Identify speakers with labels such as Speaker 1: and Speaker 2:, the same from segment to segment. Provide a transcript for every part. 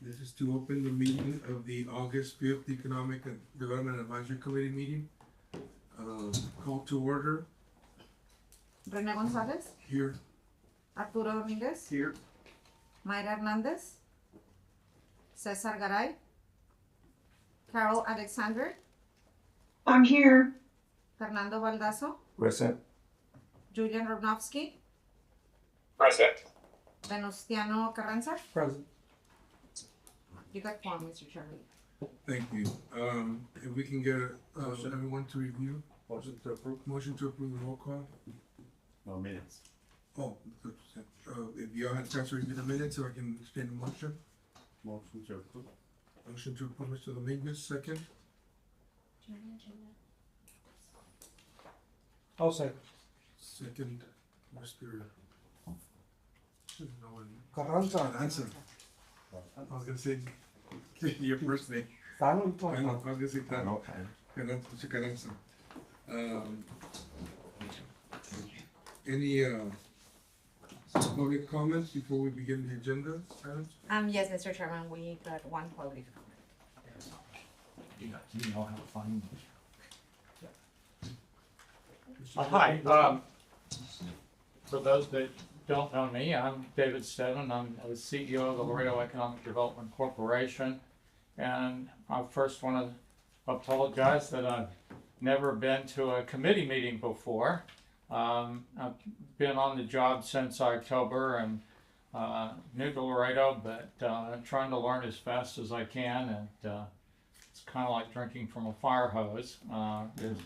Speaker 1: This is to open the meeting of the August 5th Economic and Development Advisory Committee meeting. Call to order
Speaker 2: René González,
Speaker 1: here.
Speaker 2: Arturo Domínguez,
Speaker 1: Here.
Speaker 2: Mayra Hernández, Cesar Garay, Carol Alexander,
Speaker 3: I'm here.
Speaker 2: Fernando Baldasso,
Speaker 4: Present.
Speaker 2: Julian Robnowski,
Speaker 4: Present.
Speaker 2: Venustiano Carranza.
Speaker 4: Present.
Speaker 2: You got one, Mr. Chairman.
Speaker 1: Thank you. If we can get everyone to review.
Speaker 4: Motion to approve.
Speaker 1: Motion to approve the roll call.
Speaker 4: No minutes.
Speaker 1: Oh, if y'all had a chance to review the minutes, so I can extend the motion.
Speaker 4: Motion to approve.
Speaker 1: Motion to approve, Mr. Dominguez, second.
Speaker 4: I'll second.
Speaker 1: Second, Mr. No one.
Speaker 4: Carranza.
Speaker 1: Answer. I was gonna say your first name. I know, I was gonna say that.
Speaker 4: No.
Speaker 1: Mr. Carranza. Any public comments before we begin the agenda items?
Speaker 2: Yes, Mr. Chairman, we got one public comment.
Speaker 5: You know how to find them.
Speaker 1: Hi.
Speaker 5: For those that don't know me, I'm David Steadman. I'm the CEO of the Laredo Economic Development Corporation. And I first want to apologize that I've never been to a committee meeting before. I've been on the job since October and new to Laredo, but trying to learn as fast as I can. And it's kind of like drinking from a fire hose. There's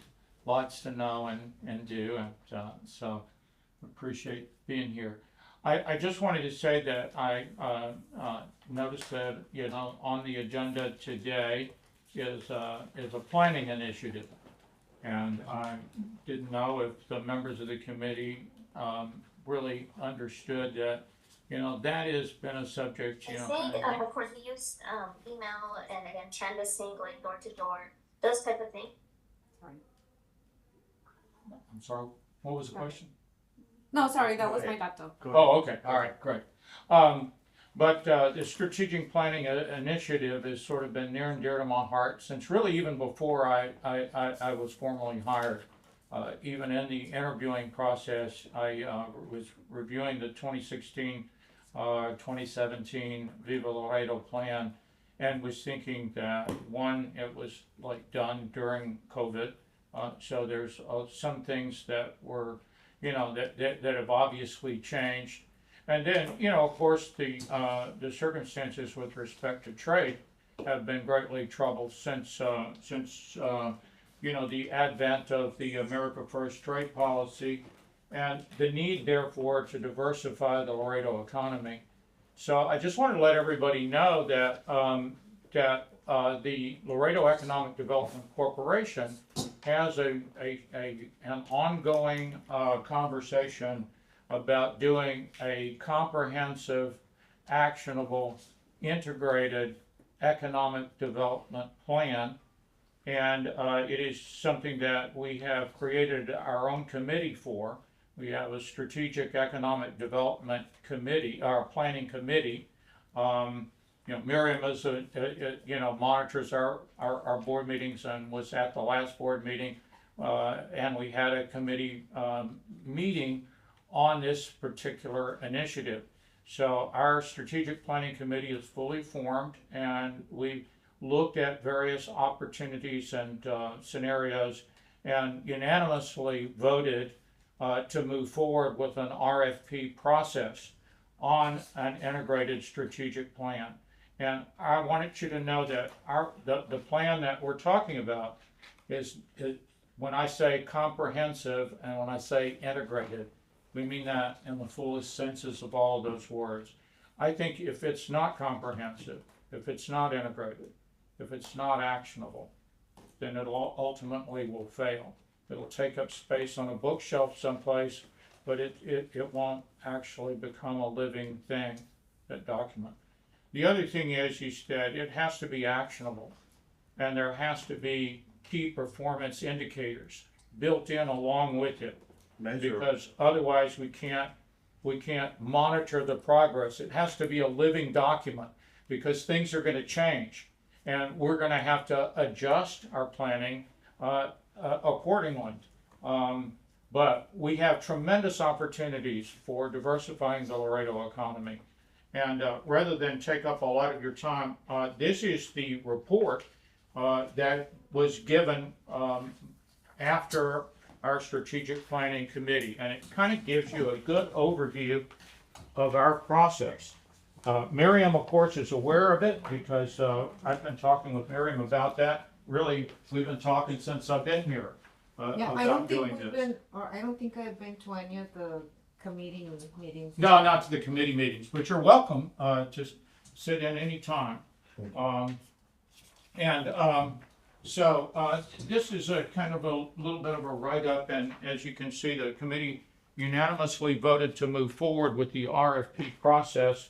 Speaker 5: lots to know and do, and so appreciate being here. I just wanted to say that I noticed that, you know, on the agenda today is a planning initiative. And I didn't know if the members of the committee really understood that, you know, that has been a subject, you know.
Speaker 6: I think, of course, we use email and again canvassing, going door to door, those type of things.
Speaker 5: I'm sorry, what was the question?
Speaker 2: No, sorry, that was my laptop.
Speaker 5: Oh, okay, all right, great. But the strategic planning initiative has sort of been near and dear to my heart since really even before I was formally hired. Even in the interviewing process, I was reviewing the 2016, 2017 Viva Laredo plan and was thinking that one, it was like done during COVID. So there's some things that were, you know, that have obviously changed. And then, you know, of course, the circumstances with respect to trade have been greatly troubled since you know, the advent of the America First trade policy and the need, therefore, to diversify the Laredo economy. So I just wanted to let everybody know that the Laredo Economic Development Corporation has an ongoing conversation about doing a comprehensive, actionable, integrated economic development plan. And it is something that we have created our own committee for. We have a strategic economic development committee, our planning committee. You know, Miriam is you know, monitors our board meetings and was at the last board meeting. And we had a committee meeting on this particular initiative. So our strategic planning committee is fully formed and we looked at various opportunities and scenarios and unanimously voted to move forward with an RFP process on an integrated strategic plan. And I wanted you to know that the plan that we're talking about is when I say comprehensive and when I say integrated, we mean that in the fullest senses of all those words. I think if it's not comprehensive, if it's not integrated, if it's not actionable, then it ultimately will fail. It'll take up space on a bookshelf someplace, but it won't actually become a living thing, that document. The other thing is that it has to be actionable, and there has to be key performance indicators built in along with it. Because otherwise we can't monitor the progress. It has to be a living document because things are gonna change. And we're gonna have to adjust our planning, accordingly. But we have tremendous opportunities for diversifying the Laredo economy. And rather than take up a lot of your time, this is the report that was given after our strategic planning committee. And it kind of gives you a good overview of our process. Miriam, of course, is aware of it because I've been talking with Miriam about that. Really, we've been talking since I've been here
Speaker 2: Yeah, I
Speaker 5: about
Speaker 2: don't
Speaker 5: doing
Speaker 2: think we've
Speaker 5: this.
Speaker 2: been, or I don't think I've been to any of the committee meetings.
Speaker 5: No, not to the committee meetings, but you're welcome to sit in any time. So this is a kind of a little bit of a write-up, and as you can see, the committee unanimously voted to move forward with the RFP process.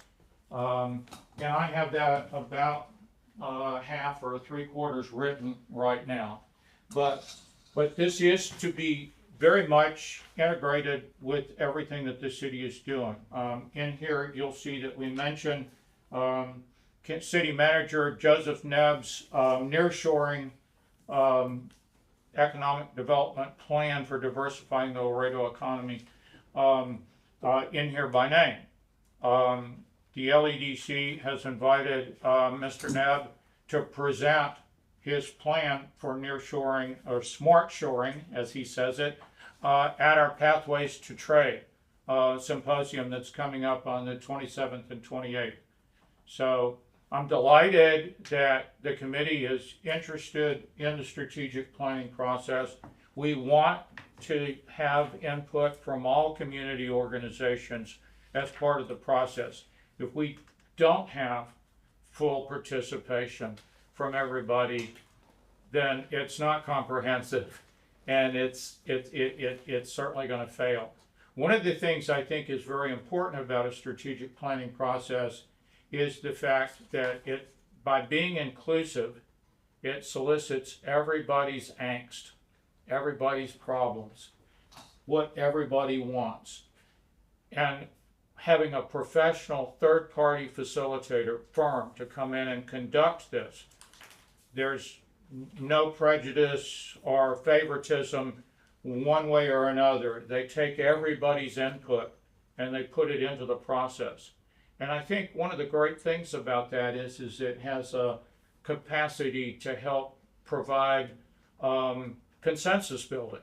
Speaker 5: And I have that about half or three-quarters written right now. But this is to be very much integrated with everything that the city is doing. In here, you'll see that we mentioned City Manager Joseph Nebb's nearshoring economic development plan for diversifying the Laredo economy in here by name. The LEDC has invited Mr. Nebb to present his plan for nearshoring or smart shoring, as he says it, at our Pathways to Trade symposium that's coming up on the 27th and 28th. So I'm delighted that the committee is interested in the strategic planning process. We want to have input from all community organizations as part of the process. If we don't have full participation from everybody, then it's not comprehensive, and it's certainly going to fail. One of the things I think is very important about a strategic planning process is the fact that by being inclusive, it solicits everybody's angst, everybody's problems, what everybody wants. And having a professional third-party facilitator firm to come in and conduct this, there's no prejudice or favoritism one way or another. They take everybody's input and they put it into the process. And I think one of the great things about that is it has a capacity to help provide consensus building.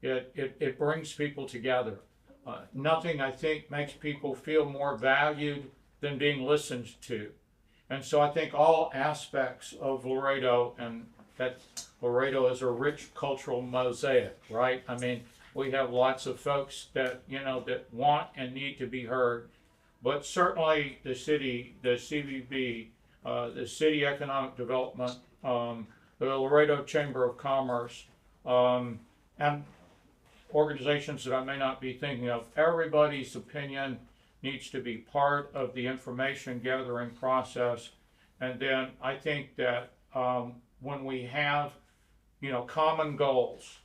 Speaker 5: It brings people together. Nothing, I think, makes people feel more valued than being listened to. And so I think all aspects of Laredo, and that Laredo is a rich cultural mosaic, right? I mean, we have lots of folks that, that want and need to be heard. But certainly the city, the CVB, the City Economic Development, the Laredo Chamber of Commerce, and organizations that I may not be thinking of, everybody's opinion needs to be part of the information gathering process. And then I think that when we have, common goals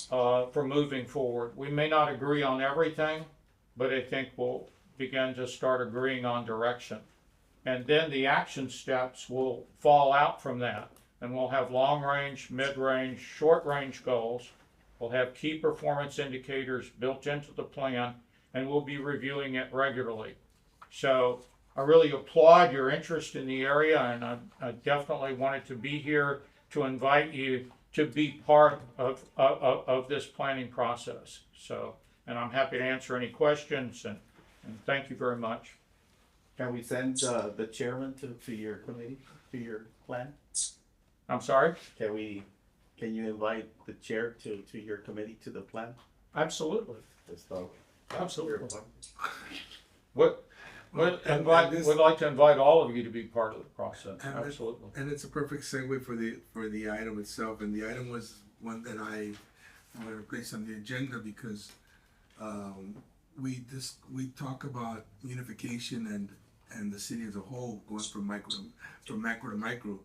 Speaker 5: for moving forward, we may not agree on everything, but I think we'll begin to start agreeing on direction. And then the action steps will fall out from that. And we'll have long range, mid range, short range goals. We'll have key performance indicators built into the plan, and we'll be reviewing it regularly. So I really applaud your interest in the area, and I definitely wanted to be here to invite you to be part of this planning process. So, and I'm happy to answer any questions, and thank you very much.
Speaker 4: Can we send the chairman to your committee, to your plan?
Speaker 5: I'm sorry?
Speaker 4: Can you invite the chair to your committee, to the plan?
Speaker 5: Absolutely.
Speaker 4: So,
Speaker 5: Absolutely.
Speaker 1: Well,
Speaker 5: We'd
Speaker 1: and
Speaker 5: like to invite all of you to be part of the process.
Speaker 1: And
Speaker 5: Absolutely.
Speaker 1: And it's a perfect segue for the item itself. And the item was one that I wanted to place on the agenda because we talk about unification and the city as a whole going from macro to micro,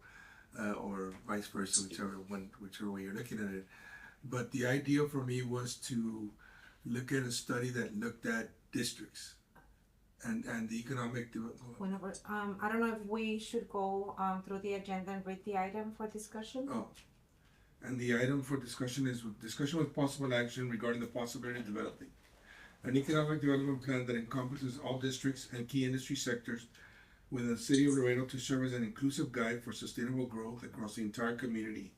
Speaker 1: or vice versa, whichever way you're looking at it. But the idea for me was to look at a study that looked at districts and the economic development.
Speaker 7: Whenever, I don't know if we should go, through the agenda and read the item for discussion?
Speaker 1: Oh, and the item for discussion is discussion with possible action regarding the possibility of developing an economic development plan that encompasses all districts and key industry sectors within the city of Laredo to serve as an inclusive guide for sustainable growth across the entire community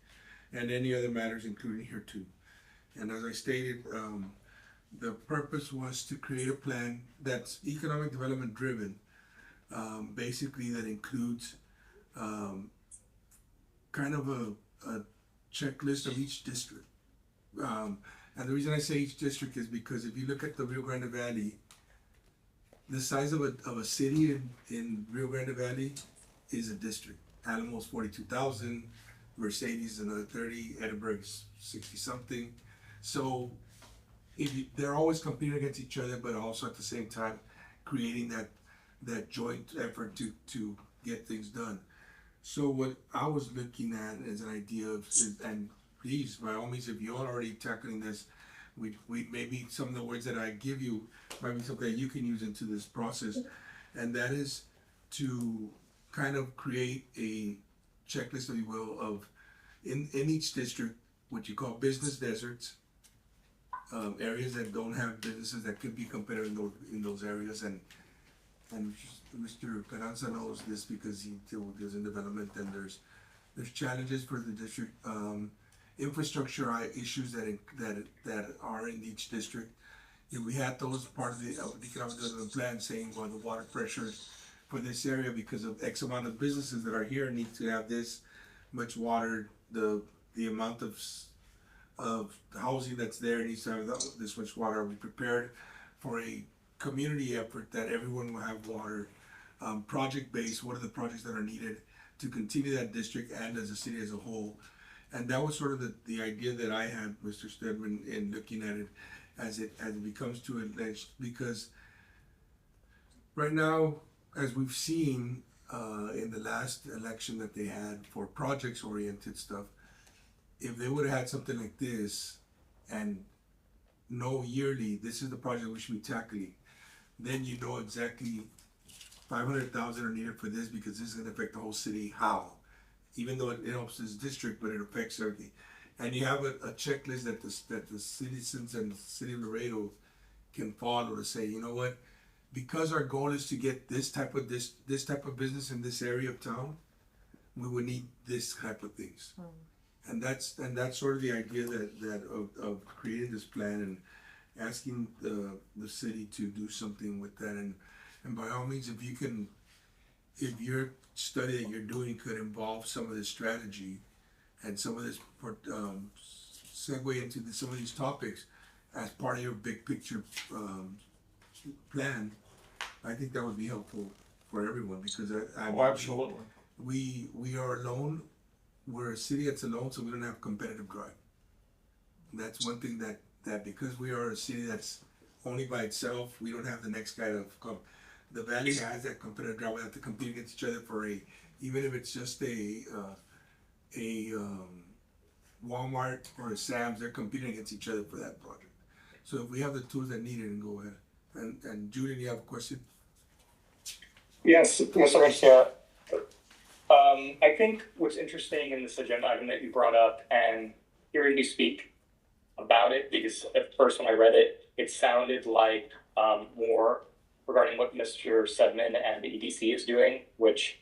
Speaker 1: and any other matters included here too. And as I stated, the purpose was to create a plan that's economic development driven, basically that includes kind of a checklist of each district. And the reason I say each district is because if you look at the Rio Grande Valley, the size of a city in Rio Grande Valley is a district. Alamos 42,000, Mercedes another 30, Edinburgh is 60 something. So they're always competing against each other, but also at the same time creating that joint effort to get things done. So what I was looking at as an idea of, and please, by all means, if you're already tackling this, we maybe some of the words that I give you might be something that you can use into this process, and that is to kind of create a checklist, if you will, of in each district what you call business deserts, areas that don't have businesses that could be competitive in those areas, and Mr. Carranza knows this because he deals in development, and there's challenges for the district, infrastructure issues that are in each district. If we had those part of the economic development plan saying, well, the water pressures for this area because of X amount of businesses that are here need to have this much water, the amount of housing that's there needs to have this much water. Are we prepared for a community effort that everyone will have water? Project based, what are the projects that are needed to continue that district and as a city as a whole? And that was sort of the idea that I had, Mr. Stedman, in looking at it as it becomes to alleged, because right now, as we've seen in the last election that they had for projects oriented stuff, if they would have had something like this and know yearly, this is the project we should be tackling, then you know exactly 500,000 are needed for this because this is going to affect the whole city. How? Even though it helps this district, but it affects everything. And you have a checklist that the citizens and the city of Laredo can follow to say, you know what, because our goal is to get this type of business in this area of town, we would need this type of things. And that's sort of the idea of creating this plan and asking the city to do something with that. And by all means, if your study that you're doing could involve some of this strategy and some of this segue into some of these topics as part of your big picture plan, I think that would be helpful for everyone, because
Speaker 5: Absolutely.
Speaker 1: We are alone. We're a city that's alone, so we don't have competitive drive. That's one thing that because we are a city that's only by itself, we don't have the next guy to come. The Valley has that competitive drive. We have to compete against each other for even if it's just a Walmart or a Sam's, they're competing against each other for that project. So if we have the tools that need it, and go ahead. And Julian, you have a question?
Speaker 8: Yes, Mr. Garcia. I think what's interesting in this agenda item that you brought up, and hearing you speak about it, because at first when I read it, it sounded like more regarding what Mr. Stedman and the EDC is doing, which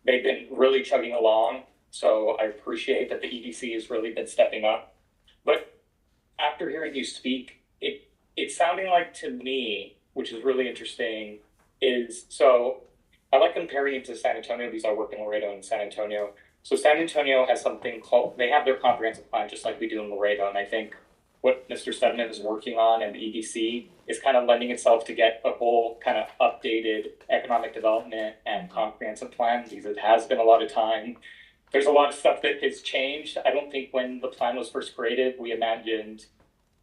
Speaker 8: they've been really chugging along. So I appreciate that the EDC has really been stepping up. But after hearing you speak, it's sounding like to me, which is really interesting, is so I like comparing it to San Antonio because I work in Laredo and San Antonio. So San Antonio has something called, they have their comprehensive plan just like we do in Laredo. And I think what Mr. Stedman is working on and the EDC is kind of lending itself to get a whole kind of updated economic development and comprehensive plan, because it has been a lot of time. There's a lot of stuff that has changed. I don't think when the plan was first created, we imagined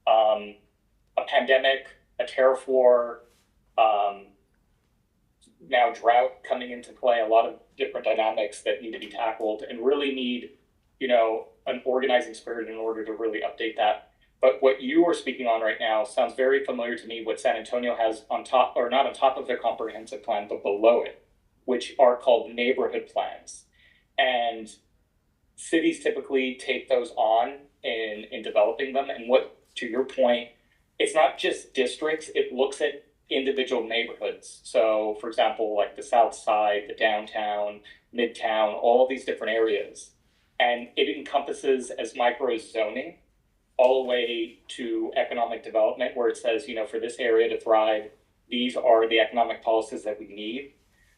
Speaker 8: a pandemic, a tariff war, now drought coming into play, a lot of different dynamics that need to be tackled and really need, an organizing spirit in order to really update that. But what you are speaking on right now sounds very familiar to me. What San Antonio has on top, or not on top of their comprehensive plan, but below it, which are called neighborhood plans. And cities typically take those on in developing them. And what, to your point, it's not just districts, it looks at individual neighborhoods. So, for example, like the South Side, the downtown, Midtown, all these different areas. And it encompasses as micro zoning all the way to economic development, where it says, you know, for this area to thrive, these are the economic policies that we need.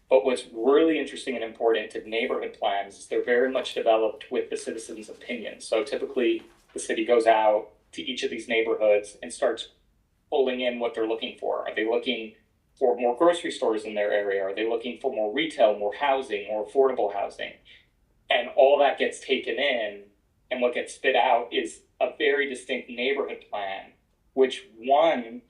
Speaker 8: But what's really interesting and important to neighborhood plans is they're very much developed with the citizens' opinion. So typically the city goes out to each of these neighborhoods and starts pulling in what they're looking for. Are they looking for more grocery stores in their area? Are they looking for more retail, more housing, more affordable housing? And all that gets taken in, and what gets spit out is a very distinct neighborhood plan, which one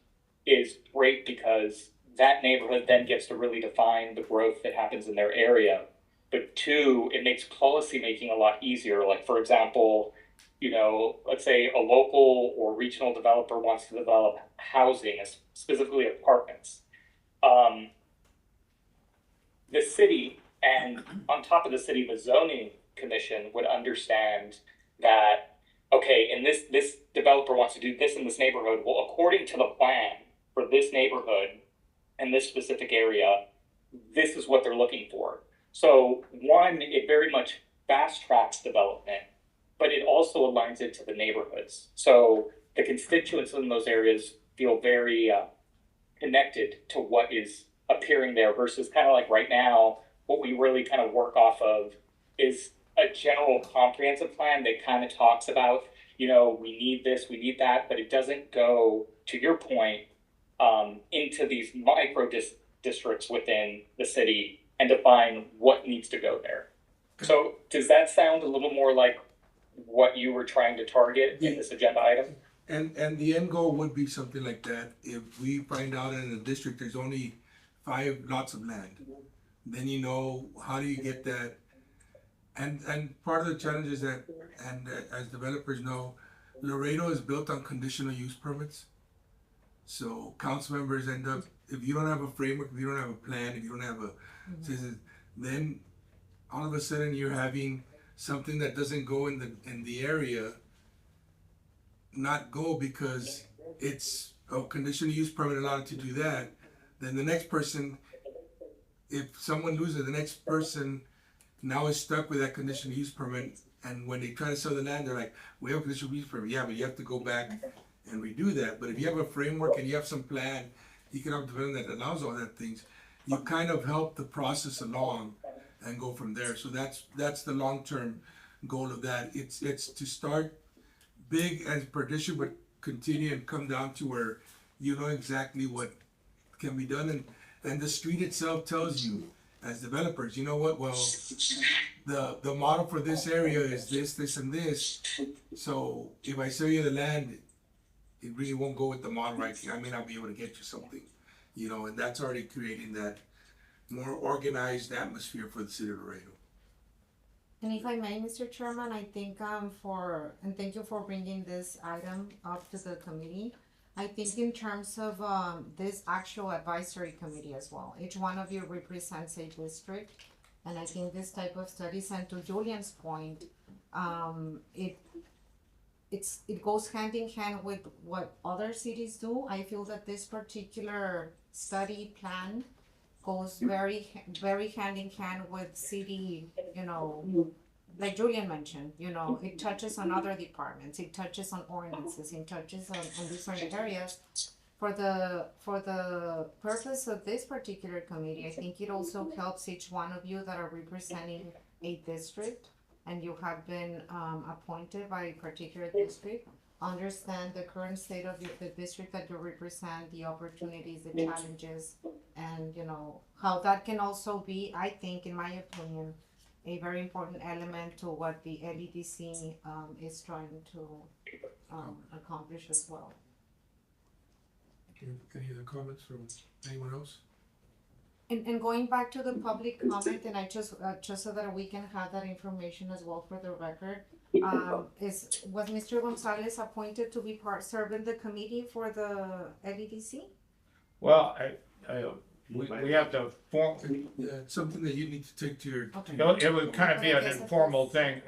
Speaker 8: is great because that neighborhood then gets to really define the growth that happens in their area. But two, it makes policy making a lot easier. Like, for example, you know, let's say a local or regional developer wants to develop housing, specifically apartments. The city, and on top of the city, the zoning commission would understand that, okay, and this developer wants to do this in this neighborhood. Well, according to the plan for this neighborhood and this specific area, this is what they're looking for. So one, it very much fast tracks development, but it also aligns it to the neighborhoods. So the constituents in those areas feel very connected to what is appearing there, versus kind of like right now, what we really kind of work off of is a general comprehensive plan that kind of talks about, you know, we need this, we need that, but it doesn't go, to your point, into these micro districts within the city and define what needs to go there. So does that sound a little more like what you were trying to target in this agenda item?
Speaker 1: And the end goal would be something like that. If we find out in a district there's only 5 lots of land, then you know, how do you get that? And part of the challenge is that, and as developers know, Laredo is built on conditional use permits. So council members end up, if you don't have a framework, if you don't have a plan, if you don't have a citizen, then all of a sudden you're having something that doesn't go in the area not go because it's a conditional use permit allowed to do that. Then the next person, if someone loses, the next person now is stuck with that conditional use permit. And when they try to sell the land, they're like, we have a conditional use permit. Yeah, but you have to go back and redo that. But if you have a framework and you have some plan, economic development that allows all that things, you kind of help the process along and go from there. So that's the long-term goal of that. It's to start big as per district, but continue and come down to where you know exactly what can be done, and the street itself tells you as developers, you know what, well, the model for this area is this and this. So if I sell you the land, it really won't go with the model right here. I may not be able to get you something, you know, and that's already creating that more organized atmosphere for the city of Laredo.
Speaker 7: And if I may, Mr. Chairman, I think and thank you for bringing this item up to the committee. I think in terms of this actual advisory committee as well, each one of you represents a district, and I think this type of studies, and to Julian's point, it goes hand in hand with what other cities do. I feel that this particular study plan goes very, very hand in hand with city, you know, like Julian mentioned, you know, it touches on other departments, it touches on ordinances, it touches on different areas. For the purpose of this particular committee, I think it also helps each one of you that are representing a district and you have been appointed by a particular district, understand the current state of the district that you represent, the opportunities, the challenges, and you know how that can also be, I think, in my opinion, a very important element to what the LEDC is trying to accomplish as well.
Speaker 1: Okay, any other comments from anyone else?
Speaker 7: And going back to the public comment, and I just so that we can have that information as well for the record, Was Mr. Gonzalez appointed to be serving the committee for the LEDC?
Speaker 5: Well, we have to form,
Speaker 1: It's something that you need to take to your.
Speaker 7: Okay.
Speaker 5: it would kind of be an informal thing,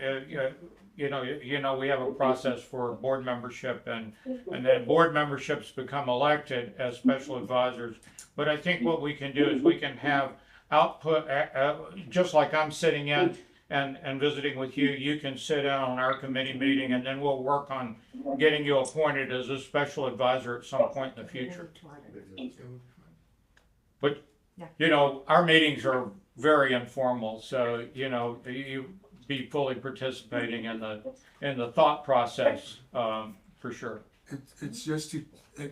Speaker 5: you know, we have a process for board membership and then board memberships become elected as special advisors. But I think what we can do is we can have output, just like I'm sitting in and visiting with you, you can sit in on our committee meeting and then we'll work on getting you appointed as a special advisor at some point in the future. But, you know, our meetings are very informal, so, you know, you be fully participating in the thought process, for sure.
Speaker 1: It's just to,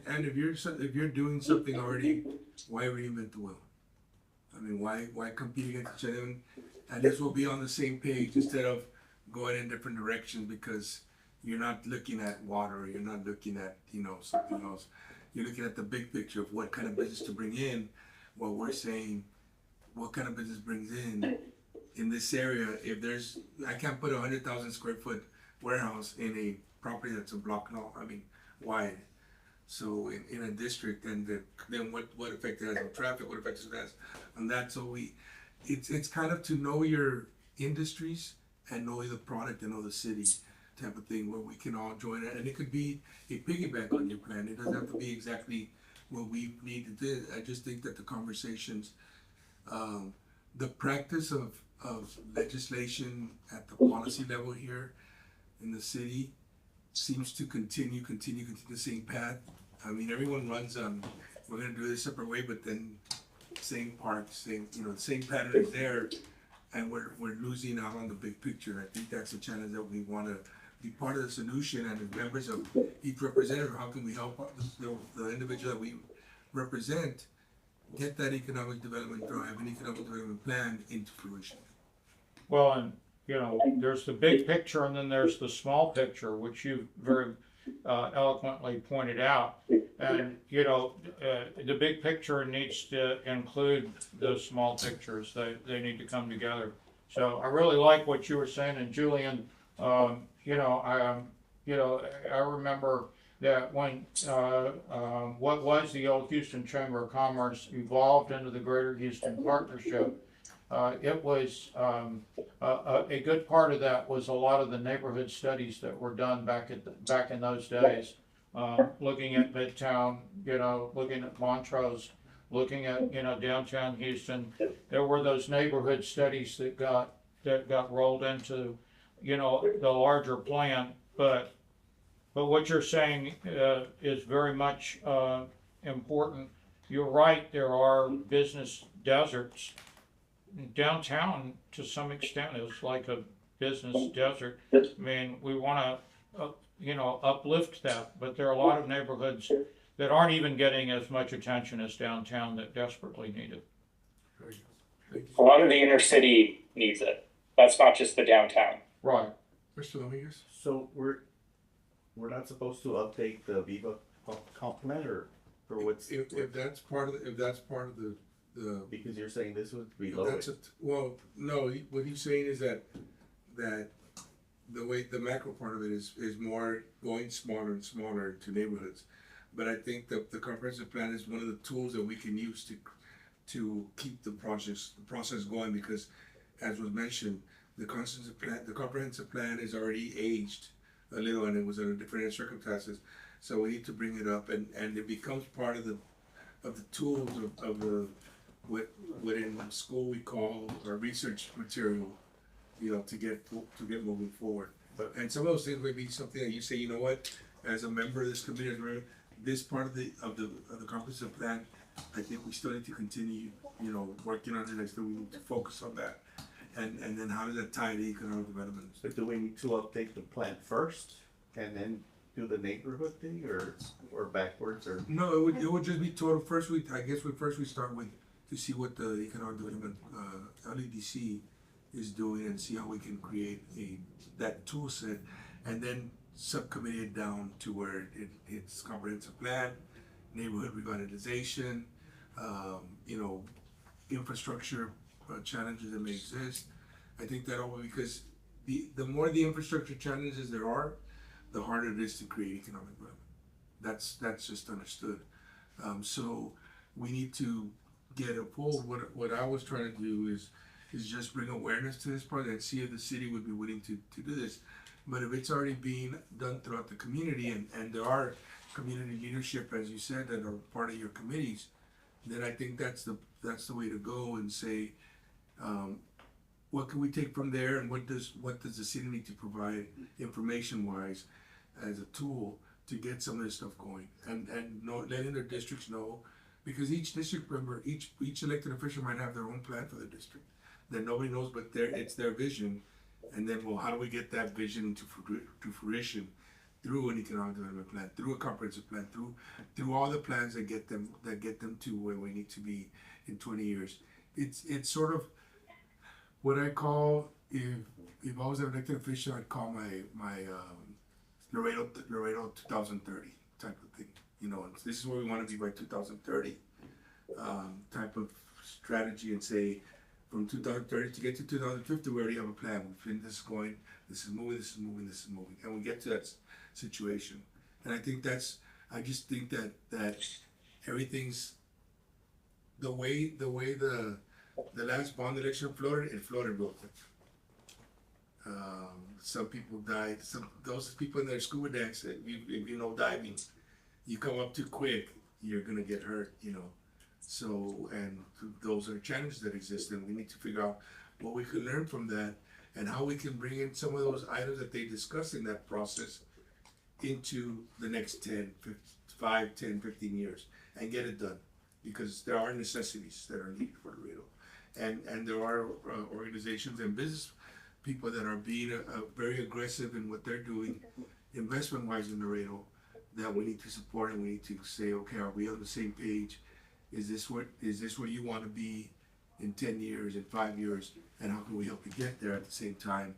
Speaker 1: and if you're doing something already, why reinvent the wheel? I mean, why compete against each other? And this will be on the same page instead of going in different directions because you're not looking at water, you're not looking at, you know, something else. You're looking at the big picture of what kind of business to bring in. What we're saying, what kind of business brings in this area. If there's, I can't put 100,000 square foot warehouse in a property that's a block long, I mean, wide. So in a district, and then what effect it has on traffic, what effect it has on that. So it's kind of to know your industries and know the product and know the city type of thing where we can all join it. And it could be a piggyback on your plan. It doesn't have to be exactly what we need to do. I just think that the conversations, the practice of legislation at the policy level here in the city seems to continue the same path. I mean, everyone runs on, we're gonna do it a separate way, but then same parks, same, you know, the same pattern is there, and we're losing out on the big picture. I think that's a challenge that we wanna be part of the solution, and as members of each representative, how can we help the individual that we represent get that economic development drive and economic development plan into fruition?
Speaker 5: Well, and, you know, there's the big picture and then there's the small picture, which you very eloquently pointed out. And, you know, the big picture needs to include those small pictures. They need to come together. So I really like what you were saying. And Julian, you know, I remember that when what was the old Houston Chamber of Commerce evolved into the Greater Houston Partnership, it was a good part of that was a lot of the neighborhood studies that were done back in those days, looking at Midtown, you know, looking at Montrose, looking at, you know, downtown Houston. There were those neighborhood studies that got rolled into, you know, the larger plan. But what you're saying is very much important. You're right. There are business deserts. Downtown, to some extent, is like a business desert. I mean, we want to, you know, uplift that, but there are a lot of neighborhoods that aren't even getting as much attention as downtown that desperately need it.
Speaker 8: A lot of the inner city needs it. That's not just the downtown.
Speaker 5: Right.
Speaker 1: Mr. Dominguez?
Speaker 4: So we're not supposed to update the Viva complement or what's
Speaker 1: If that's part of the
Speaker 4: because you're saying this would be
Speaker 1: if
Speaker 4: low.
Speaker 1: that's well, no, what he's saying is that the way the macro part of it is more going smaller and smaller to neighborhoods. But I think that the comprehensive plan is one of the tools that we can use to keep the process going, because as was mentioned, the comprehensive plan is already aged a little, and it was under different circumstances. So we need to bring it up, and it becomes part of the tools of the what in school we call our research material, you know, to get moving forward. And some of those things may be something that you say, you know what, as a member of this committee, this part of the comprehensive plan, I think we still need to continue, you know, working on it. I still need to focus on that. And then how does that tie to economic development?
Speaker 4: So do we need to update the plan first and then do the neighborhood thing, or backwards, or?
Speaker 1: No, it would just be total. First, we start with to see what the economic development LEDC is doing and see how we can create that tool set, and then subcommittee it down to where it's comprehensive plan, neighborhood revitalization, you know, infrastructure challenges that may exist. I think that all because the more the infrastructure challenges there are, the harder it is to create economic development. That's just understood. So we need to get a hold. What I was trying to do is just bring awareness to this project and see if the city would be willing to do this. But if it's already being done throughout the community, and there are community leadership, as you said, that are part of your committees, then I think that's the way to go and say, what can we take from there, and what does the city need to provide information wise as a tool to get some of this stuff going, and letting their districts know, because each district member, each elected official might have their own plan for the district that nobody knows, but it's their vision. And then, well, how do we get that vision to fruition through an economic development plan, through a comprehensive plan, through all the plans that get them to where we need to be in 20 years. It's sort of what I call, if I was an elected official, I'd call my Laredo 2030 type of thing. You know, this is where we want to be by 2030 type of strategy, and say, from 2030 to get to 2050, we already have a plan. This is going, this is moving, this is moving, this is moving, and we get to that situation. And I just think that everything's the way the last bond election floated, it floated real quick. Some people died. Those people in their scuba dance, if you know diving, you come up too quick, you're gonna get hurt. You know. So, and those are challenges that exist, and we need to figure out what we can learn from that, and how we can bring in some of those items that they discuss in that process into the next 5, 10, 15 years, and get it done. Because there are necessities that are needed for Laredo. And there are organizations and business people that are being very aggressive in what they're doing, investment-wise in Laredo, that we need to support, and we need to say, okay, are we on the same page? Is this where you want to be in 10 years, in 5 years, and how can we help you get there at the same time,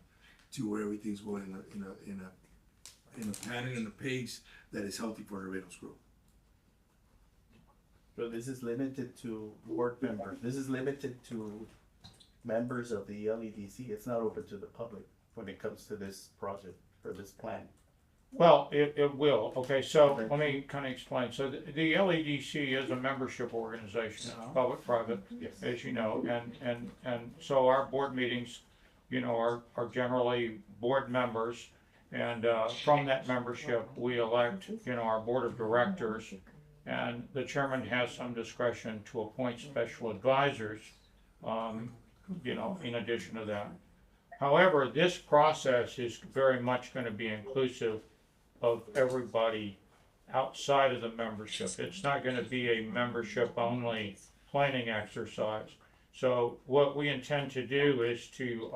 Speaker 1: to where everything's going in a pattern and a pace that is healthy for Laredo's growth.
Speaker 4: So this is limited to board members. This is limited to members of the LEDC. It's not open to the public when it comes to this project or this plan.
Speaker 5: Well, it will. Okay, so let me kind of explain. So the LEDC is a membership organization, public-private, as you know, and so our board meetings, you know, are generally board members, and from that membership, we elect, you know, our board of directors, and the chairman has some discretion to appoint special advisors, you know, in addition to that. However, this process is very much going to be inclusive of everybody outside of the membership. It's not going to be a membership only planning exercise. So what we intend to do is to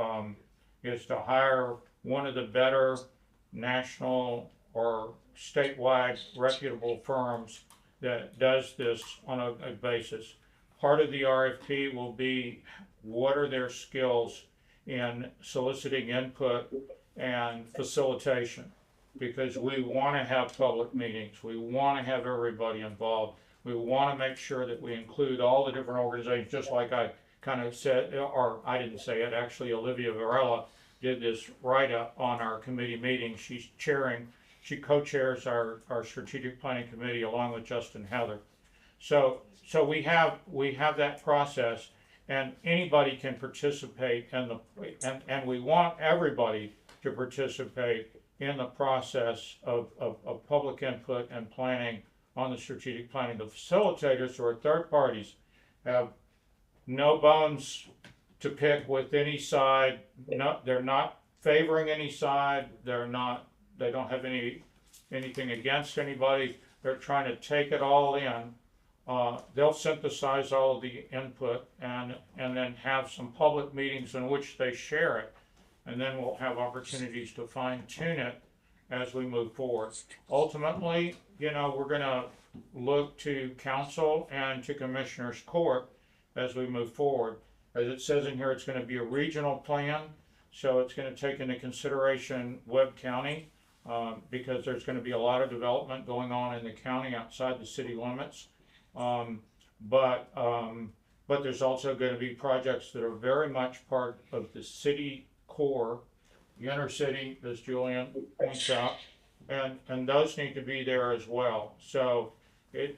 Speaker 5: hire one of the better national or statewide reputable firms that does this on a basis. Part of the RFP will be, what are their skills in soliciting input and facilitation? Because we want to have public meetings, we want to have everybody involved, we want to make sure that we include all the different organizations, just like I kind of said, or I didn't say it, actually Olivia Varela did this write-up on our committee meeting. She co-chairs our strategic planning committee along with Justin Heather. So we have that process, and anybody can participate in and we want everybody to participate in the process of public input and planning on the strategic planning. The facilitators, who are third parties, have no bones to pick with any side. No, they're not favoring any side. They don't have anything against anybody. They're trying to take it all in. They'll synthesize all of the input and then have some public meetings in which they share it. And then we'll have opportunities to fine tune it as we move forward. Ultimately, you know, we're gonna look to council and to commissioners court as we move forward. As it says in here, it's gonna be a regional plan. So it's gonna take into consideration Webb County, because there's gonna be a lot of development going on in the county outside the city limits. But there's also gonna be projects that are very much part of the city core inner city, as Julian points out, and those need to be there as well. So the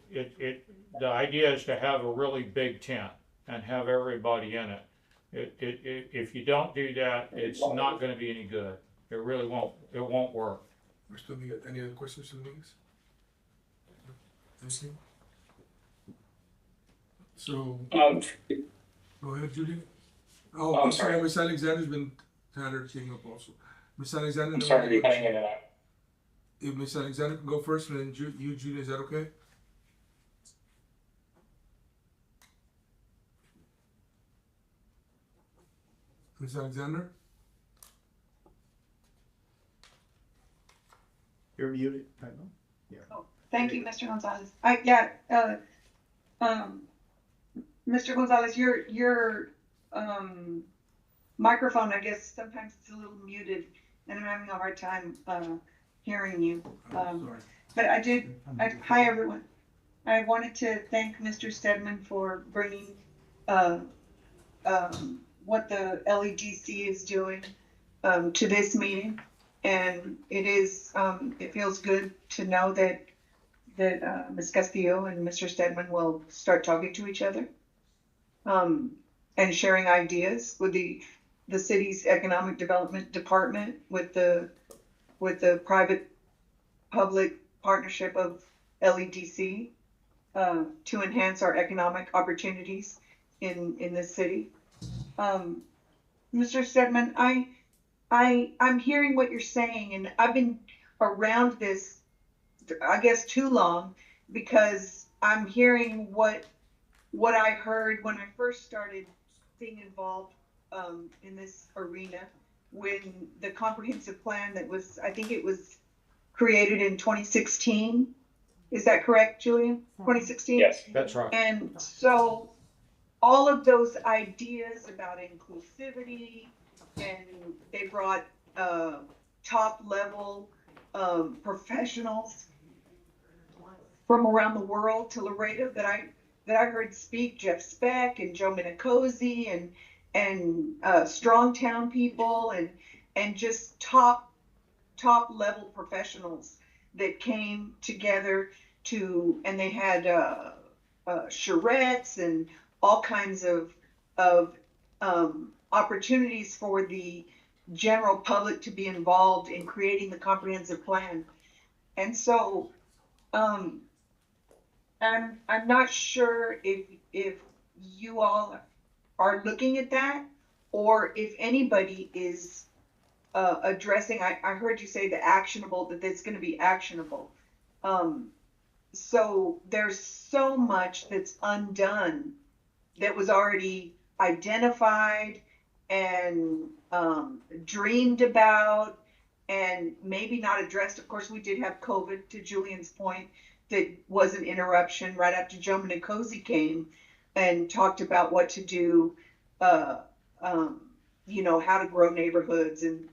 Speaker 5: idea is to have a really big tent and have everybody in it. If you don't do that, it's not gonna be any good. It really won't, it won't work.
Speaker 1: We're still, any other questions from the meetings? Anything? So, go ahead, Judy. Oh, I'm sorry, Miss Alexander's been tired of taking up also. Miss Alexander.
Speaker 8: I'm sorry, you're cutting in and out.
Speaker 1: If Miss Alexander can go first, and then you, Judy, is that okay? Miss Alexander?
Speaker 4: You're muted, I know.
Speaker 3: Thank you, Mr. Gonzalez. Mr. Gonzalez, your microphone, I guess sometimes it's a little muted and I'm having a hard time hearing you.
Speaker 1: Sorry.
Speaker 3: But hi everyone. I wanted to thank Mr. Stedman for bringing what the LEDC is doing to this meeting. And it feels good to know that Ms. Castillo and Mr. Stedman will start talking to each other and sharing ideas with the city's economic development department, with the private public partnership of LEDC to enhance our economic opportunities in this city. Mr. Stedman, I'm hearing what you're saying, and I've been around this, I guess, too long, because I'm hearing what I heard when I first started being involved in this arena, when the comprehensive plan that was, I think it was created in 2016. Is that correct, Julian? 2016?
Speaker 8: Yes.
Speaker 5: That's right.
Speaker 3: And so all of those ideas about inclusivity, and they brought top level professionals from around the world to Laredo that I heard speak, Jeff Speck and Joe Minicozy and Strongtown people and just top level professionals that came together and they had charrettes and all kinds of opportunities for the general public to be involved in creating the comprehensive plan. And so I'm not sure if you all are looking at that, or if anybody is addressing. I heard you say the actionable, that it's going to be actionable. So there's so much that's undone that was already identified and dreamed about and maybe not addressed. Of course, we did have COVID, to Julian's point, that was an interruption right after Joe Minicozy came and talked about what to do, how to grow neighborhoods and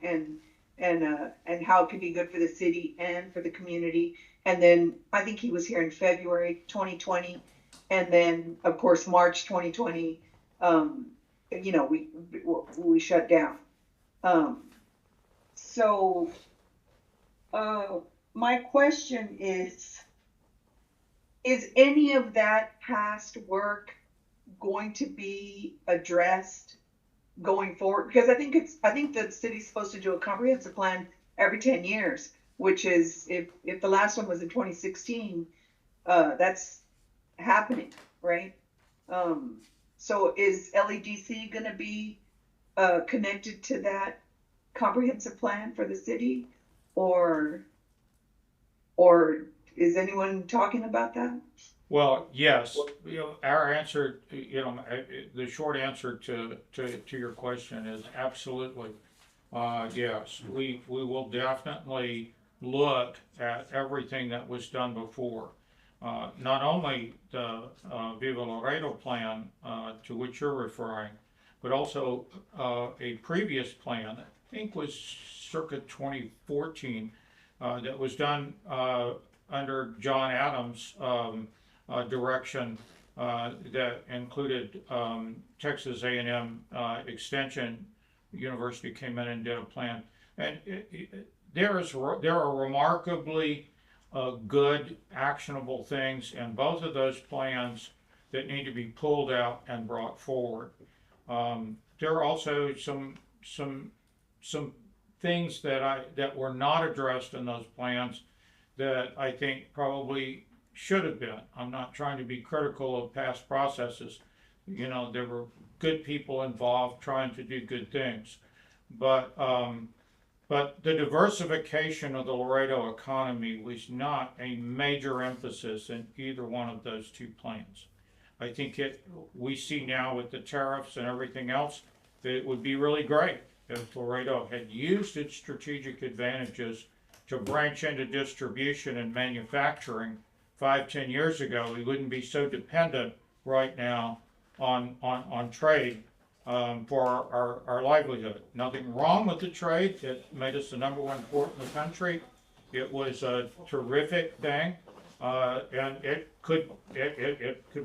Speaker 3: how it could be good for the city and for the community. And then I think he was here in February 2020, and then of course March 2020. We shut down. So my question is any of that past work going to be addressed going forward? Because I think the city's supposed to do a comprehensive plan every 10 years, which is, if the last one was in 2016, that's happening, right? So is LEDC going to be connected to that comprehensive plan for the city, or is anyone talking about that?
Speaker 5: Well, yes, our answer, the short answer to your question is absolutely, yes. We will definitely look at everything that was done before. Not only the Viva Laredo plan to which you're referring, but also a previous plan, I think was circa 2014, that was done under John Adams' direction, that included Texas A&M Extension University came in and did a plan. And there are remarkably good actionable things in both of those plans that need to be pulled out and brought forward. There are also some things that were not addressed in those plans that I think probably should have been. I'm not trying to be critical of past processes. You know, there were good people involved trying to do good things, but the diversification of the Laredo economy was not a major emphasis in either one of those two plans. I think we see now with the tariffs and everything else that it would be really great if Laredo had used its strategic advantages to branch into distribution and manufacturing 5-10 years ago. We wouldn't be so dependent right now on trade for our livelihood. Nothing wrong with the trade. It made us the #1 port in the country. It was a terrific thing, and it could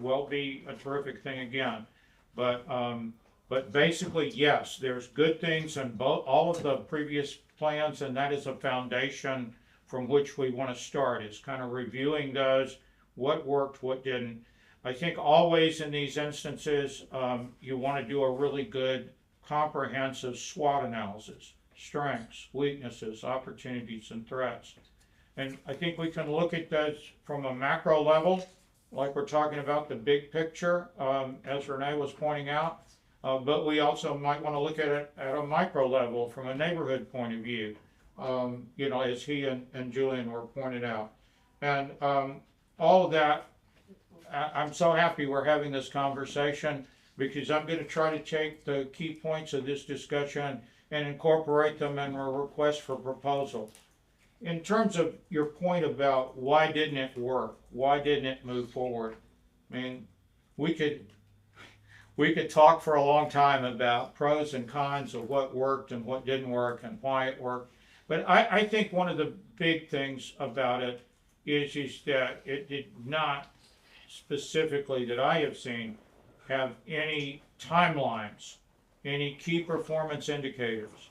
Speaker 5: well be a terrific thing again. But basically, yes, there's good things in all of the previous plans, and that is a foundation from which we want to start, is kind of reviewing those, what worked, what didn't. I think always in these instances, you want to do a really good comprehensive SWOT analysis, strengths, weaknesses, opportunities, and threats. And I think we can look at those from a macro level, like we're talking about the big picture, as Renee was pointing out. But we also might want to look at it at a micro level from a neighborhood point of view, you know, as he and Julian were pointed out. And all of that, I'm so happy we're having this conversation, because I'm going to try to take the key points of this discussion and incorporate them in a request for proposal. In terms of your point about why didn't it work, why didn't it move forward, I mean, we could talk for a long time about pros and cons of what worked and what didn't work and why it worked. But I think one of the big things about it is that it did not specifically, that I have seen, have any timelines, any key performance indicators,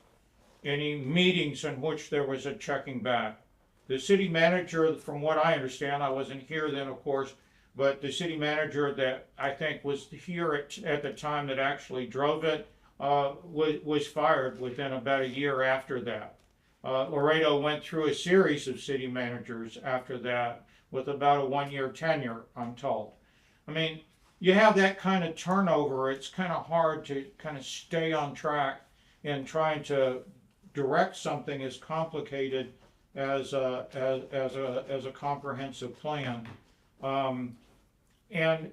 Speaker 5: any meetings in which there was a checking back. The city manager, from what I understand, I wasn't here then, of course, but the city manager that I think was here at the time that actually drove it was fired within about a year after that. Laredo went through a series of city managers after that with about a 1-year tenure, I'm told. I mean, you have that kind of turnover, it's kind of hard to kind of stay on track in trying to direct something as complicated as a comprehensive plan. And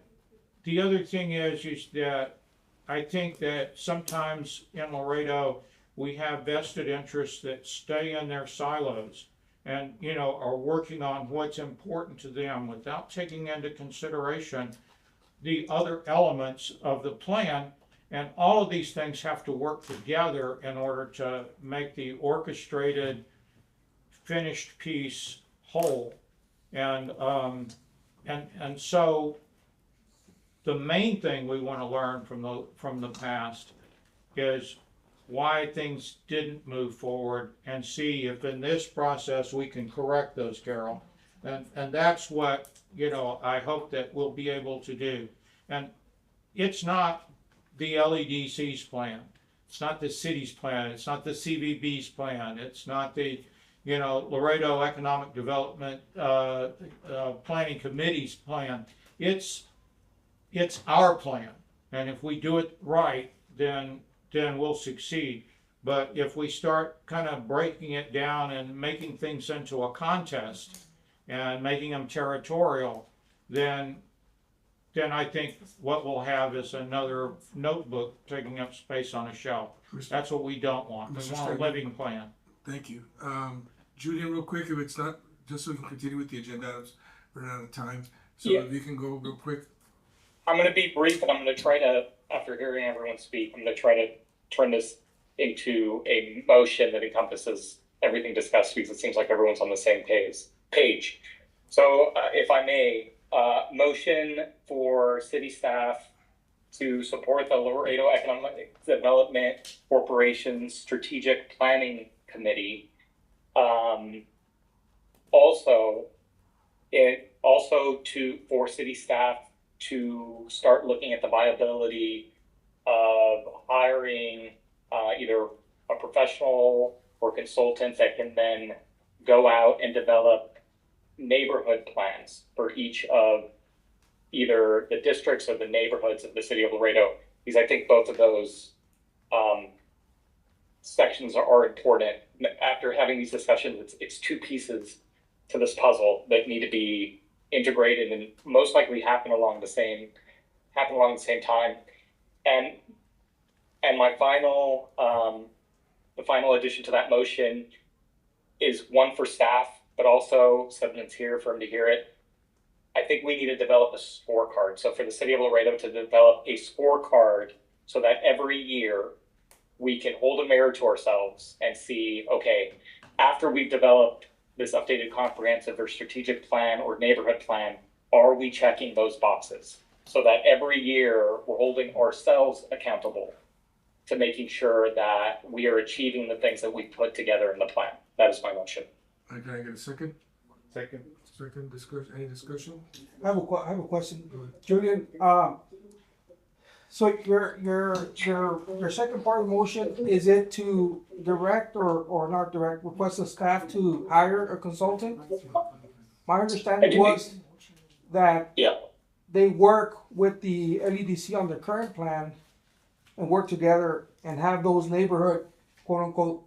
Speaker 5: the other thing is that I think that sometimes in Laredo, we have vested interests that stay in their silos and, you know, are working on what's important to them without taking into consideration the other elements of the plan. And all of these things have to work together in order to make the orchestrated, finished piece whole. And so the main thing we want to learn from the past is why things didn't move forward, and see if in this process we can correct those, Carol. And that's what, you know, I hope that we'll be able to do. And it's not the LEDC's plan. It's not the city's plan. It's not the CVB's plan. It's not the, you know, Laredo Economic Development Planning Committee's plan. It's our plan. And if we do it right, then we'll succeed. But if we start kind of breaking it down and making things into a contest and making them territorial, then I think what we'll have is another notebook taking up space on a shelf. That's what we don't want. We want a living plan.
Speaker 1: Thank you. Julian, real quick, if it's not, just so we can continue with the agenda, I'm running out of time. So
Speaker 8: Yeah.
Speaker 1: if you can go real quick.
Speaker 8: I'm going to be brief, and I'm going to try to, after hearing everyone speak, I'm going to try to turn this into a motion that encompasses everything discussed, because it seems like everyone's on the same page. So if I may, motion for city staff to support the Laredo Economic Development Corporation's strategic planning committee. Also, for city staff to start looking at the viability of hiring either a professional or consultant that can then go out and develop neighborhood plans for each of either the districts or the neighborhoods of the city of Laredo, because I think both of those sections are important. After having these discussions, it's two pieces to this puzzle that need to be integrated and most likely happen along the same time. And my final the final addition to that motion is one for staff, but also Steadman's here for him to hear it. I think we need to develop a scorecard. So for the city of Laredo to develop a scorecard so that every year we can hold a mirror to ourselves and see, okay, after we've developed this updated comprehensive or strategic plan or neighborhood plan, are we checking those boxes? So that every year we're holding ourselves accountable to making sure that we are achieving the things that we put together in the plan. That is my motion.
Speaker 1: Can I get a second?
Speaker 4: Second.
Speaker 1: Second discussion, any discussion?
Speaker 9: I have a question, Julian. So your second part of the motion, is it to direct or not direct, request the staff to hire a consultant? My understanding was that they work with the LEDC on their current plan and work together and have those neighborhood quote unquote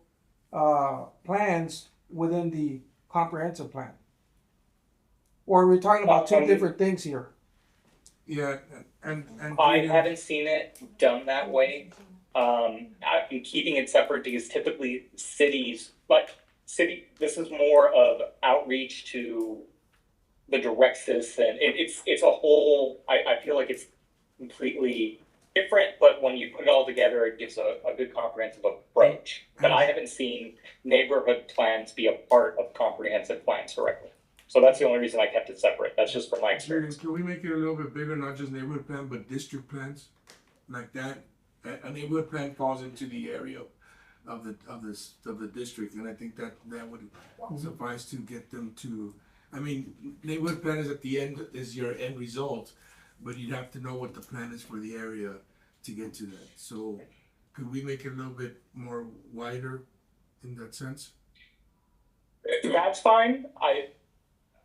Speaker 9: plans within the comprehensive plan. Or are we talking about two different things here?
Speaker 1: Yeah, and
Speaker 8: I haven't seen it done that way. I'm keeping it separate because typically cities, this is more of outreach to the direct citizen. It's a whole, I feel like it's completely different, but when you put it all together, it gives a good comprehensive approach. But I haven't seen neighborhood plans be a part of comprehensive plans directly. So that's the only reason I kept it separate. That's just from my experience.
Speaker 1: Can we make it a little bit bigger, not just neighborhood plan, but district plans? Like that, a neighborhood plan falls into the area of the district, and I think that would suffice to get them to, I mean, neighborhood plan is at the end, is your end result, but you'd have to know what the plan is for the area to get to that. So could we make it a little bit more wider in that sense?
Speaker 8: That's fine.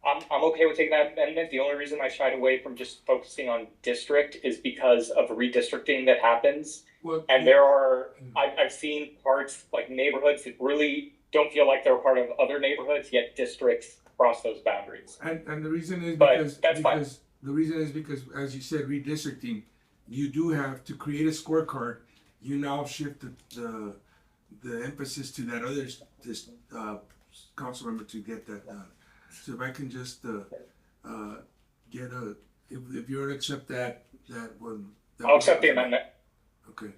Speaker 8: I'm okay with taking that amendment. The only reason I shied away from just focusing on district is because of redistricting that happens.
Speaker 1: Well,
Speaker 8: and there are, I've seen parts like neighborhoods that really don't feel like they're a part of other neighborhoods, yet districts cross those boundaries.
Speaker 1: And the reason is because as you said, redistricting, you do have to create a scorecard. You now shift the emphasis to that other council member to get that done. So if I can just get if you were to accept that one.
Speaker 8: I'll accept the amendment.
Speaker 1: Okay,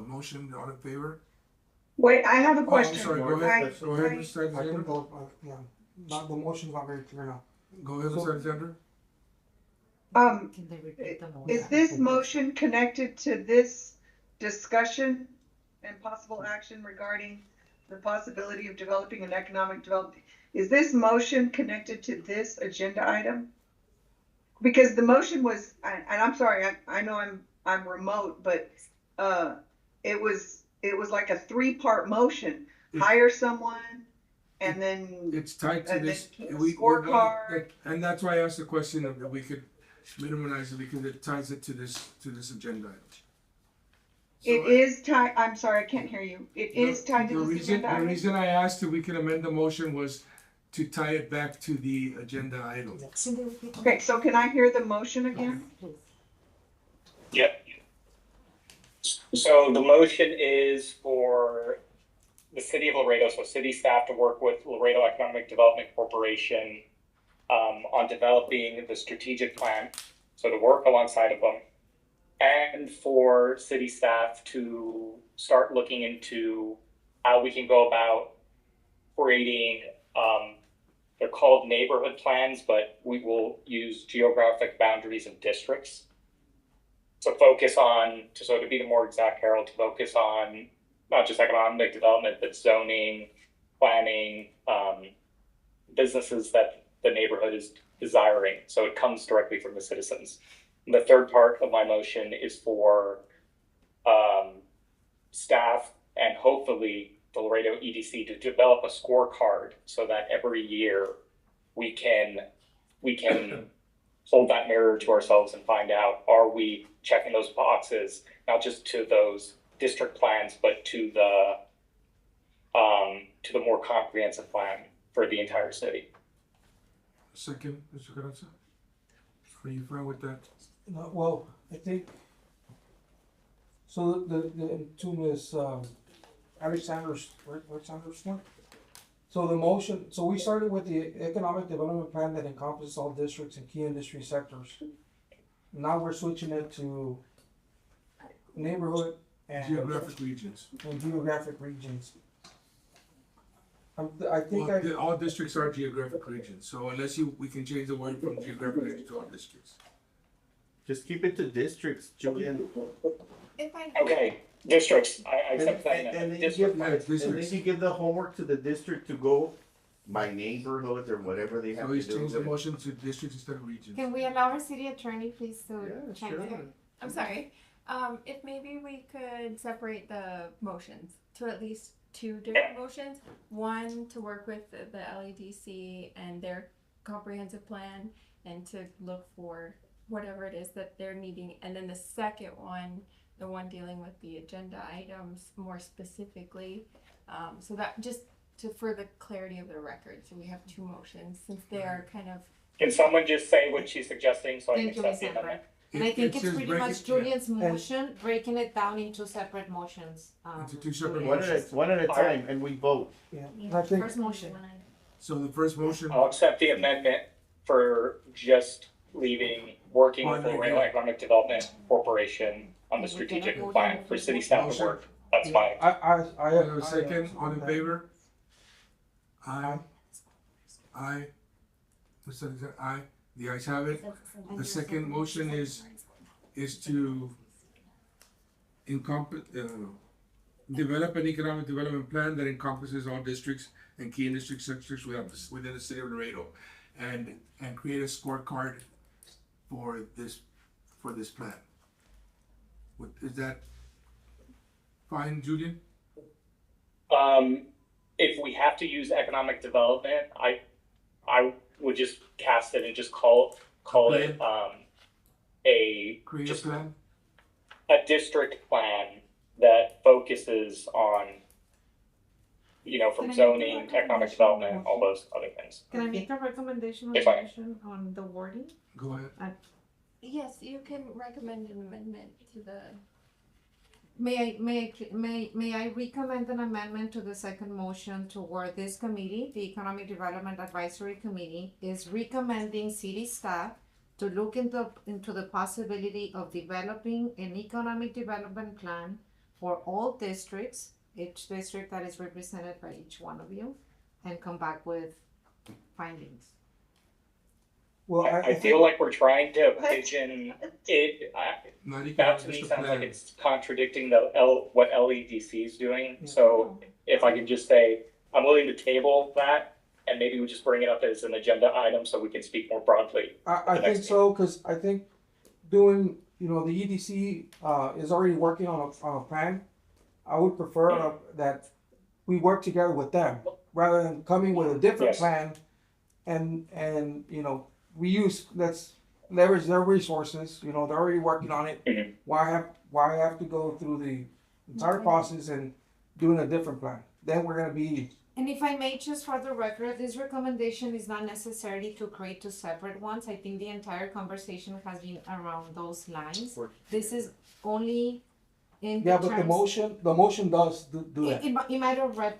Speaker 1: motion, all in favor?
Speaker 3: Wait, I have a question.
Speaker 1: I'm sorry, go ahead, Mr.
Speaker 9: I can
Speaker 1: Alexander.
Speaker 9: vote, the motion's not very clear now.
Speaker 1: Go ahead, Mr. Alexander.
Speaker 7: Can they repeat the motion?
Speaker 3: Is this motion connected to this discussion and possible action regarding the possibility of developing an economic development? Is this motion connected to this agenda item? Because the motion was, and I'm sorry, I know I'm remote, but it was like a 3-part motion. Hire someone, and then
Speaker 1: It's tied to this.
Speaker 3: scorecard.
Speaker 1: And that's why I asked the question of if we could minimize it because it ties it to this agenda item.
Speaker 3: It is tied. I'm sorry, I can't hear you. It is tied to this agenda
Speaker 1: The
Speaker 3: item.
Speaker 1: reason I asked if we could amend the motion was to tie it back to the agenda item.
Speaker 3: Okay, so can I hear the motion again?
Speaker 8: Yep. So the motion is for the city of Laredo, so city staff to work with Laredo Economic Development Corporation on developing the strategic plan, so to work alongside of them, and for city staff to start looking into how we can go about creating, they're called neighborhood plans, but we will use geographic boundaries of districts. To focus on, to be the more exact, Harold, to focus on not just economic development, but zoning, planning, businesses that the neighborhood is desiring. So it comes directly from the citizens. The third part of my motion is for staff and hopefully the Laredo EDC to develop a scorecard so that every year we can hold that mirror to ourselves and find out, are we checking those boxes, not just to those district plans, but to the more comprehensive plan for the entire city.
Speaker 1: Second, Mr. Carranza? Are you fine with that?
Speaker 9: No, well, I think, so the to Ms. Alexander's one. So the motion, so we started with the economic development plan that encompasses all districts and key industry sectors. Now we're switching it to neighborhood and
Speaker 1: Geographic regions.
Speaker 9: geographic regions. I think
Speaker 1: Well, all districts are geographic regions, so unless we can change the word from geographic region to all districts.
Speaker 4: Just keep it to districts, Julian.
Speaker 10: If I
Speaker 8: Okay, districts, I
Speaker 4: And,
Speaker 8: accept that.
Speaker 4: and then you
Speaker 8: District.
Speaker 4: give,
Speaker 1: Yeah, it's
Speaker 4: and then
Speaker 1: districts.
Speaker 4: you give the homework to the district to go by neighborhood or whatever they have
Speaker 1: So
Speaker 4: to
Speaker 1: he's
Speaker 4: do.
Speaker 1: changed the
Speaker 4: with it.
Speaker 1: motion to districts instead of regions.
Speaker 7: Can we allow our city attorney, please, to
Speaker 4: Yeah,
Speaker 7: chime
Speaker 4: sure.
Speaker 7: in?
Speaker 10: I'm sorry. If maybe we could separate the motions to at least two different motions. One to work with the LEDC and their comprehensive plan and to look for whatever it is that they're needing. And then the second one, the one dealing with the agenda items more specifically. So that just for the clarity of the record. So we have two motions since they are kind of.
Speaker 8: Can someone just say what she's suggesting so I can
Speaker 7: Thank you,
Speaker 8: accept
Speaker 7: Ms.
Speaker 8: the amendment?
Speaker 7: And I
Speaker 1: It
Speaker 7: think it's
Speaker 1: says
Speaker 7: pretty
Speaker 1: break
Speaker 7: much
Speaker 1: it-
Speaker 7: Julian's motion, breaking it down into separate motions.
Speaker 1: Into two separate
Speaker 7: Julian.
Speaker 4: One at a time, and we vote.
Speaker 9: Yeah, I think,
Speaker 7: First motion.
Speaker 1: So the first motion,
Speaker 8: I'll accept the amendment for just leaving working with the Laredo Economic Development Corporation on the strategic plan for city staff to work. That's fine.
Speaker 1: I have a second, all in favor? Aye. Aye. Mr. Alexander, aye. The ayes have it. The second motion is to develop an economic development plan that encompasses all districts and key industry sectors within the city of Laredo, and create a scorecard for this plan. Is that fine, Julian?
Speaker 8: If we have to use economic development, I would just cast it and just call it
Speaker 1: Create a plan?
Speaker 8: a district plan that focuses on, from
Speaker 7: Can I
Speaker 8: zoning,
Speaker 7: make a
Speaker 8: economic
Speaker 7: recommendation?
Speaker 8: development, all those other things.
Speaker 7: Can I make a recommendation on
Speaker 8: If
Speaker 7: the
Speaker 8: I-
Speaker 7: motion, on the wording?
Speaker 1: Go ahead.
Speaker 10: Yes, you can recommend an amendment to the.
Speaker 7: May I recommend an amendment to the second motion to where this committee, the Economic Development Advisory Committee, is recommending city staff to look into the possibility of developing an economic development plan for all districts, each district that is represented by each one of you, and come back with findings.
Speaker 9: well,
Speaker 8: I feel like we're trying to pigeon it.
Speaker 1: Not
Speaker 8: That
Speaker 1: economic,
Speaker 8: to me
Speaker 1: just a
Speaker 8: sounds like
Speaker 1: plan.
Speaker 8: it's contradicting what LEDC is doing. So if I could just say, I'm willing to table that, and maybe we just bring it up as an agenda item so we can speak more broadly.
Speaker 9: I
Speaker 8: the
Speaker 9: think
Speaker 8: next
Speaker 9: so, cause I think doing, the EDC, is already working on a plan. I would prefer that we work together with them, rather than coming with a different
Speaker 8: Yes.
Speaker 9: plan. And, let's leverage their resources, they're already working on it.
Speaker 8: Mhm.
Speaker 9: Why have to go through the entire process and doing a different plan? Then we're gonna be,
Speaker 7: And if I may, just for the record, this recommendation is not necessarily to create two separate ones. I think the entire conversation has been around those lines. This is only in the
Speaker 9: yeah, but
Speaker 7: terms.
Speaker 9: the motion does do that.
Speaker 7: It might have read,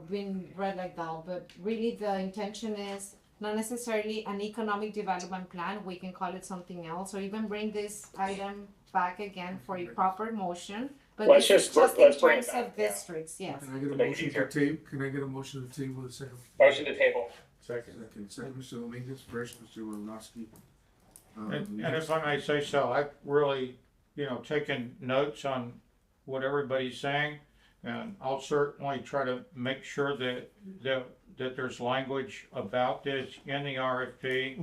Speaker 7: been read like that, but really the intention is not necessarily an economic development plan. We can call it something else, or even bring this item back again for a proper motion. But
Speaker 8: Let's
Speaker 7: this is
Speaker 8: just-
Speaker 7: just in
Speaker 8: let's bring it
Speaker 7: terms
Speaker 8: back,
Speaker 7: of
Speaker 8: yeah.
Speaker 7: districts, yes.
Speaker 1: Can I get a
Speaker 8: Make it
Speaker 1: motion
Speaker 8: easier.
Speaker 1: to table? Can I get a motion to table the second?
Speaker 8: Motion to table.
Speaker 4: Second.
Speaker 1: Second, Mr. Dominguez, first, Mr. Wolowski.
Speaker 5: And if I may say so, I've really, taken notes on what everybody's saying. And I'll certainly try to make sure that there's language about this in the RFP.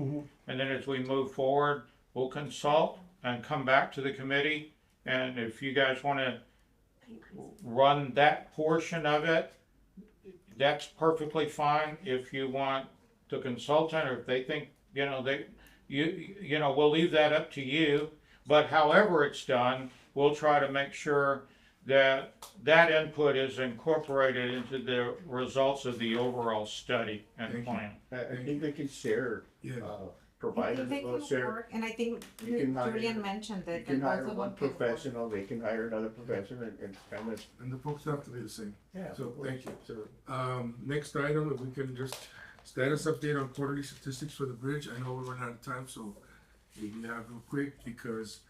Speaker 5: And then as we move forward, we'll consult and come back to the committee. And if you guys wanna run that portion of it, that's perfectly fine. If you want the consultant, or if they think, we'll leave that up to you. But however it's done, we'll try to make sure that input is incorporated into the results of the overall study and plan.
Speaker 4: I think they can share,
Speaker 1: Yeah.
Speaker 7: I
Speaker 4: providers
Speaker 7: think they
Speaker 4: will
Speaker 7: can
Speaker 4: share.
Speaker 7: work, and I think
Speaker 4: You can hire-
Speaker 7: Julian mentioned
Speaker 4: You
Speaker 7: that.
Speaker 4: can
Speaker 7: both
Speaker 4: hire
Speaker 7: of them
Speaker 4: one
Speaker 7: can work.
Speaker 4: professional, they can hire another professional and kind of.
Speaker 1: And the folks have to be the same.
Speaker 4: Yeah.
Speaker 1: So, thank you.
Speaker 4: So,
Speaker 1: Next item, if we can just status update on quarterly statistics for the bridge. I know we're running out of time, so we can have real quick because,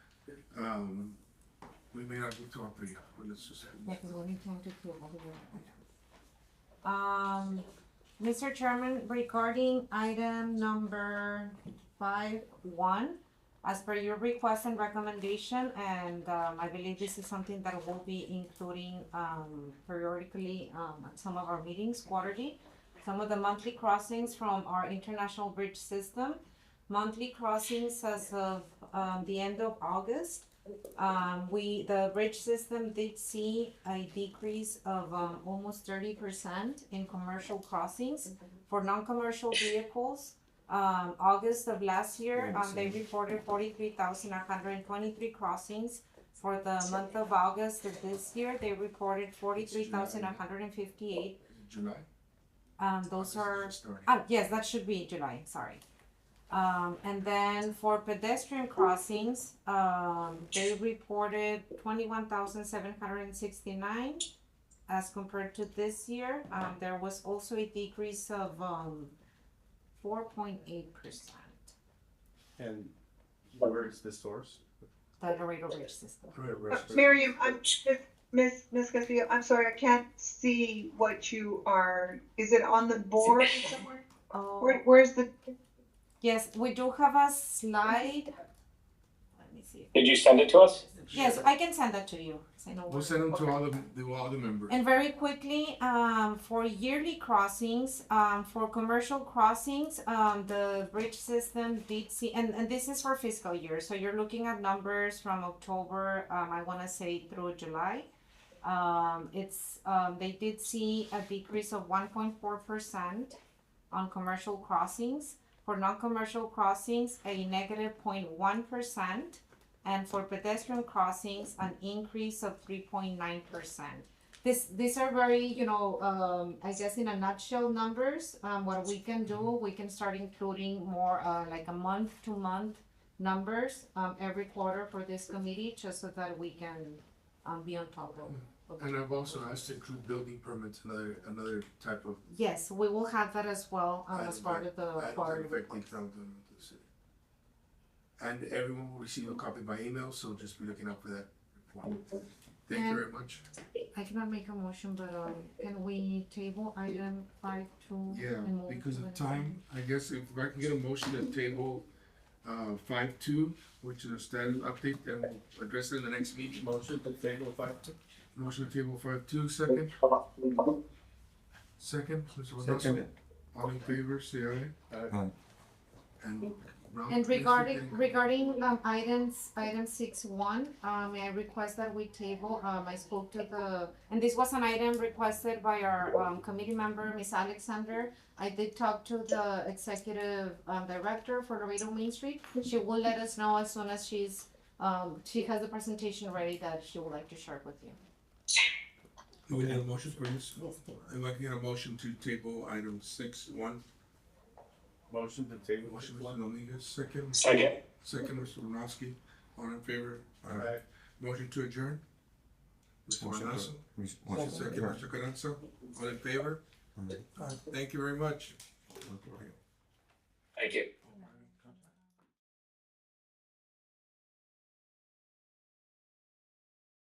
Speaker 1: we may not get to all three, but let's just.
Speaker 7: Yeah, 'cause we need time to kill over here. Mr. Chairman, regarding item number 5.1, as per your request and recommendation, and I believe this is something that we'll be including periodically at some of our meetings quarterly. Some of the monthly crossings from our international bridge system. Monthly crossings as of the end of August. The bridge system did see a decrease of almost 30% in commercial crossings. For non-commercial vehicles, August of last year, they reported 43,123 crossings. For the month of August of this year, they reported 43,158.
Speaker 1: July?
Speaker 7: Those are,
Speaker 1: Starting.
Speaker 7: yes, that should be July, sorry. And then for pedestrian crossings, they reported 21,769. As compared to this year, there was also a decrease of 4.8%.
Speaker 4: and where is the source?
Speaker 7: The Laredo Bridge system.
Speaker 3: Miriam, Miss Castillo, I'm sorry, I can't see what you are, is it on the board somewhere?
Speaker 7: Oh,
Speaker 3: Where's the,
Speaker 7: yes, we do have a slide. Let me see.
Speaker 8: Did you send it to us?
Speaker 7: Yes, I can send that to you. So I know
Speaker 1: We'll
Speaker 7: where-
Speaker 1: send them to all the members.
Speaker 7: And very quickly, for yearly crossings, for commercial crossings, the bridge system did see, and this is for fiscal year, so you're looking at numbers from October, I wanna say through July. They did see a decrease of 1.4% on commercial crossings. For non-commercial crossings, a negative 0.1%. And for pedestrian crossings, an increase of 3.9%. These are very, I guess in a nutshell numbers. What we can do, we can start including more like a month-to-month numbers every quarter for this committee, just so that we can be on top of.
Speaker 1: And I've also asked to include building permits, another type of.
Speaker 7: Yes, we will have that as well as part of the
Speaker 1: items
Speaker 7: quarterly
Speaker 1: that affect the
Speaker 7: report.
Speaker 1: economic development of the city. And everyone will receive a copy by email, so just be looking out for that report. Thank you very much.
Speaker 7: I cannot make a motion, but can we table item 5.2?
Speaker 1: Yeah,
Speaker 7: and move
Speaker 1: because
Speaker 7: to
Speaker 1: of
Speaker 7: the-
Speaker 1: time, I guess if I can get a motion to table 5.2, which is a status update, and we'll address it in the next meeting.
Speaker 4: Motion to table 5.
Speaker 1: Motion to table 5.2, second. Second, Mr. Reynoso.
Speaker 4: Second.
Speaker 1: All in favor, say aye. And Ralph,
Speaker 7: And
Speaker 1: please,
Speaker 7: regarding item 6.1, may I request that we table, I spoke to and this was an item requested by our committee member, Ms. Alexander. I did talk to the executive director for Laredo Main Street. She will let us know as soon as she has the presentation ready that she would like to share with you.
Speaker 1: Do we need a motion for this?
Speaker 7: Yes, please.
Speaker 1: If I can get a motion to table item 6.1.
Speaker 4: Motion to table.
Speaker 1: Motion, Mr. Dominguez, second.
Speaker 8: Second.
Speaker 1: Second, Mr. Renowski. All in favor?
Speaker 4: Aye.
Speaker 1: Motion to adjourn? Mr. Reynoso. Second, Mr. Carranza. All in favor? Thank you very much.
Speaker 8: Thank you.